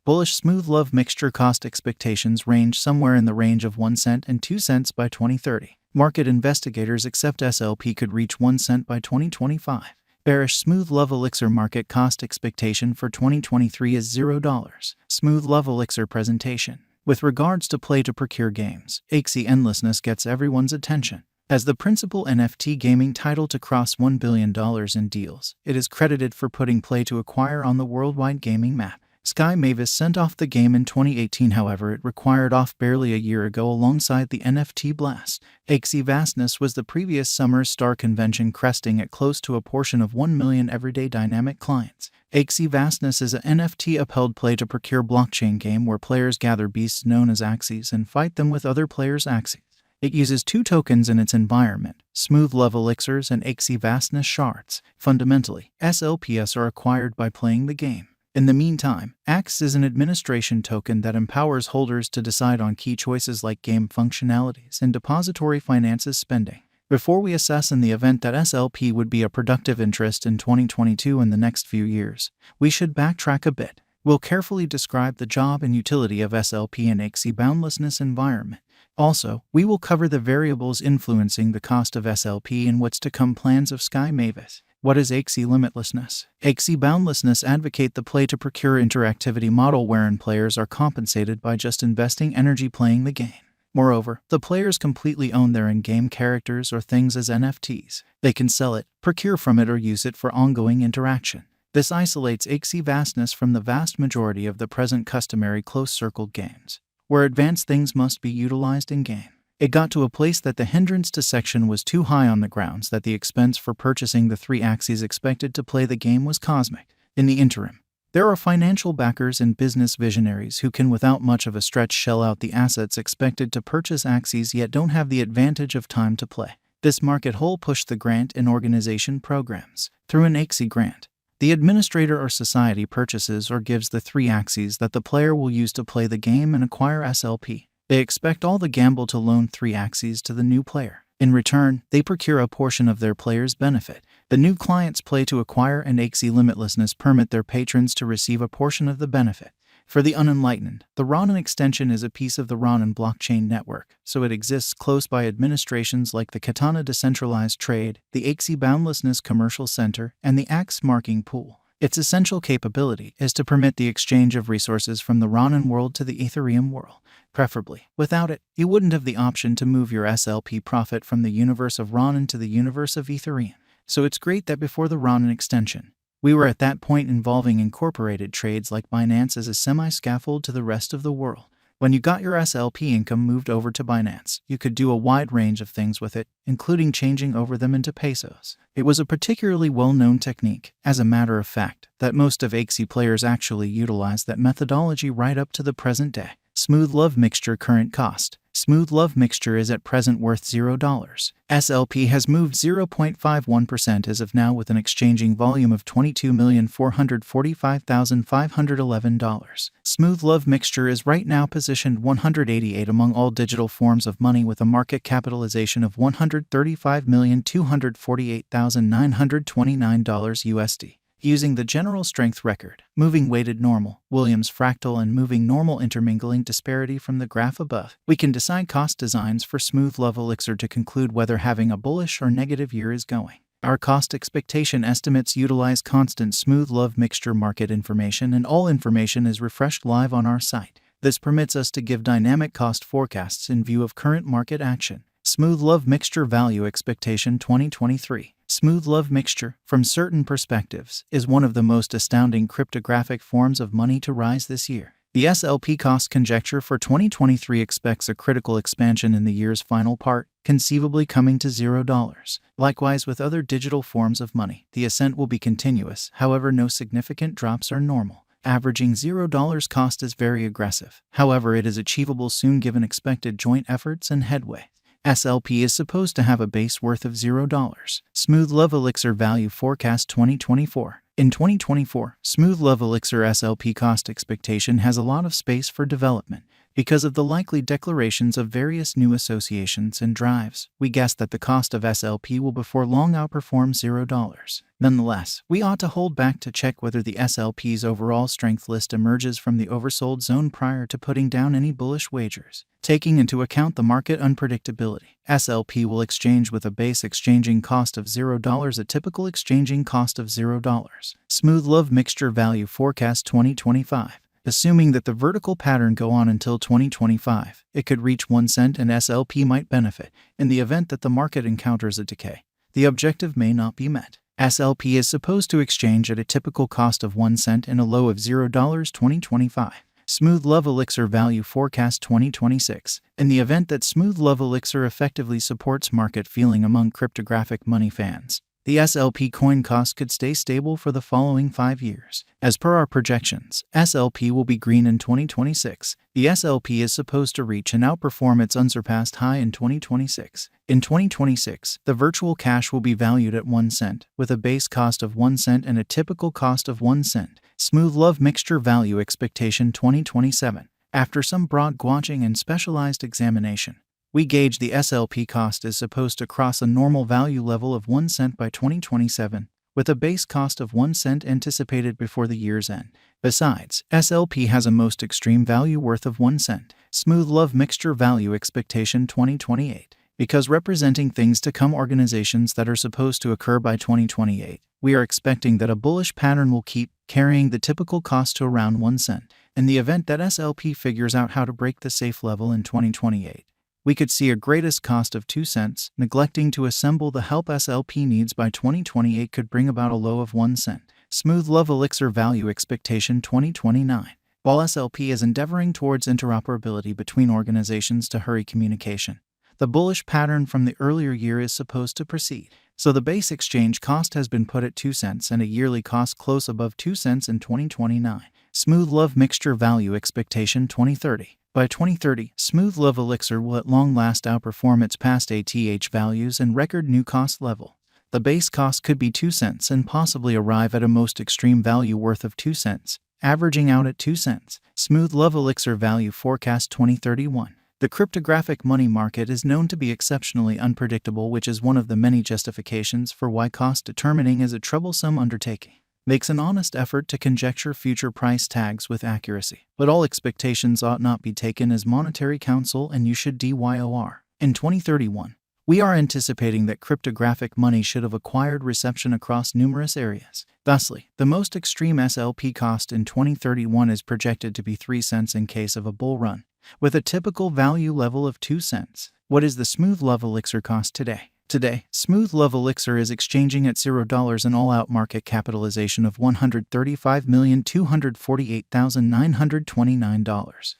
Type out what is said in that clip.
Bullish smooth love mixture cost expectations range somewhere in the range of 1 cent and 2 cents by 2030. Market investigators accept SLP could reach 1 cent by 2025. Bearish smooth love elixir market cost expectation for 2023 is $0. Smooth love elixir presentation. With regards to play to procure games, Axie endlessness gets everyone's attention. As the principal NFT gaming title to cross $1 billion in deals, it is credited for putting play to acquire on the worldwide gaming map. Sky Mavis sent off the game in 2018, however it required off barely a year ago alongside the NFT blast. Axie Vastness was the previous summer's star convention, cresting at close to a portion of 1 million everyday dynamic clients. Axie Vastness is an NFT-upheld play-to-procure blockchain game where players gather beasts known as axies and fight them with other players' axies. It uses 2 tokens in its environment, Smooth Love Elixirs and Axie Vastness Shards. Fundamentally, SLPs are acquired by playing the game. In the meantime, Axe is an administration token that empowers holders to decide on key choices like game functionalities and depository finances spending. Before we assess in the event that SLP would be a productive interest in 2022 and the next few years, we should backtrack a bit. We'll carefully describe the job and utility of SLP in Axie boundlessness environment. Also, we will cover the variables influencing the cost of SLP and what's to come plans of Sky Mavis. What is Axie limitlessness? Axie boundlessness advocate the play-to-procure interactivity model wherein players are compensated by just investing energy playing the game. Moreover, the players completely own their in-game characters or things as NFTs. They can sell it, procure from it, or use it for ongoing interaction. This isolates Axie Vastness from the vast majority of the present customary close-circled games, where advanced things must be utilized in-game. It got to a place that the hindrance to section was too high on the grounds that the expense for purchasing the 3 axies expected to play the game was cosmic. In the interim, there are financial backers and business visionaries who can without much of a stretch shell out the assets expected to purchase axies yet don't have the advantage of time to play. This market hole pushed the grant and organization programs. Through an Axie grant, the administrator or society purchases or gives the 3 axies that the player will use to play the game and acquire SLP. They expect all the gamble to loan 3 axies to the new player. In return, they procure a portion of their player's benefit. The new clients play to acquire, and Axie limitlessness permit their patrons to receive a portion of the benefit. For the unenlightened, the Ronin extension is a piece of the Ronin blockchain network, so it exists close by administrations like the Katana Decentralized Trade, the Axie Boundlessness Commercial Center, and the Axe Marking Pool. Its essential capability is to permit the exchange of resources from the Ronin world to the Ethereum world. Preferably, without it, you wouldn't have the option to move your SLP profit from the universe of Ronin to the universe of Ethereum. So it's great that before the Ronin extension, we were at that point involving incorporated trades like Binance as a semi-scaffold to the rest of the world. When you got your SLP income moved over to Binance, you could do a wide range of things with it, including changing over them into pesos. It was a particularly well-known technique, as a matter of fact, that most of Axie players actually utilize that methodology right up to the present day. Smooth Love Mixture current cost. Smooth Love Mixture is at present worth $0. SLP has moved 0.51% as of now with an exchanging volume of $22,445,511. Smooth Love Mixture is right now positioned 188 among all digital forms of money with a market capitalization of $135,248,929 USD. Using the general strength record, moving weighted normal, Williams fractal, and moving normal intermingling disparity from the graph above, we can decide cost designs for Smooth Love Elixir to conclude whether having a bullish or negative year is going. Our cost expectation estimates utilize constant Smooth Love Mixture market information, and all information is refreshed live on our site. This permits us to give dynamic cost forecasts in view of current market action. Smooth Love Mixture value expectation 2023. Smooth Love Mixture, from certain perspectives, is one of the most astounding cryptographic forms of money to rise this year. The SLP cost conjecture for 2023 expects a critical expansion in the year's final part, conceivably coming to $0. Likewise with other digital forms of money, the ascent will be continuous, however no significant drops are normal. Averaging $0 cost is very aggressive, however it is achievable soon given expected joint efforts and headway. SLP is supposed to have a base worth of $0. Smooth Love Elixir value forecast 2024. In 2024, Smooth Love Elixir SLP cost expectation has a lot of space for development. Because of the likely declarations of various new associations and drives, we guess that the cost of SLP will before long outperform $0. Nonetheless, we ought to hold back to check whether the SLP's overall strength list emerges from the oversold zone prior to putting down any bullish wagers. Taking into account the market unpredictability, SLP will exchange with a base exchanging cost of $0, a typical exchanging cost of $0. Smooth Love Mixture Value Forecast 2025. Assuming that the vertical pattern go on until 2025, it could reach 1 cent and SLP might benefit. In the event that the market encounters a decay, the objective may not be met. SLP is supposed to exchange at a typical cost of 1 cent and a low of $0 2025. Smooth Love Elixir Value Forecast 2026. In the event that Smooth Love Elixir effectively supports market feeling among cryptographic money fans, the SLP coin cost could stay stable for the following 5 years. As per our projections, SLP will be green in 2026. The SLP is supposed to reach and outperform its unsurpassed high in 2026. In 2026, the virtual cash will be valued at 1 cent, with a base cost of 1 cent and a typical cost of 1 cent. Smooth Love Mixture Value Expectation 2027. After some broad watching and specialized examination, we gauge the SLP cost is supposed to cross a normal value level of 1 cent by 2027, with a base cost of 1 cent anticipated before the year's end. Besides, SLP has a most extreme value worth of 1 cent. Smooth Love Mixture Value Expectation 2028. Because representing things to come, organizations that are supposed to occur by 2028, we are expecting that a bullish pattern will keep carrying the typical cost to around 1 cent. In the event that SLP figures out how to break the safe level in 2028, we could see a greatest cost of 2 cents. Neglecting to assemble the help SLP needs by 2028 could bring about a low of 1 cent. Smooth Love Elixir Value Expectation 2029. While SLP is endeavoring towards interoperability between organizations to hurry communication, the bullish pattern from the earlier year is supposed to proceed. So the base exchange cost has been put at 2 cents and a yearly cost close above 2 cents in 2029. Smooth Love Mixture Value Expectation 2030. By 2030, Smooth Love Elixir will at long last outperform its past ATH values and record new cost level. The base cost could be 2 cents and possibly arrive at a most extreme value worth of 2 cents, averaging out at 2 cents. Smooth Love Elixir Value Forecast 2031. The cryptographic money market is known to be exceptionally unpredictable, which is one of the many justifications for why cost determining is a troublesome undertaking. Makes an honest effort to conjecture future price tags with accuracy, but all expectations ought not be taken as monetary counsel, and you should DYOR. In 2031, we are anticipating that cryptographic money should have acquired reception across numerous areas. Thusly, the most extreme SLP cost in 2031 is projected to be 3 cents in case of a bull run, with a typical value level of 2 cents. What is the Smooth Love Elixir cost today? Today, Smooth Love Elixir is exchanging at $0 and all-out market capitalization of $135,248,929.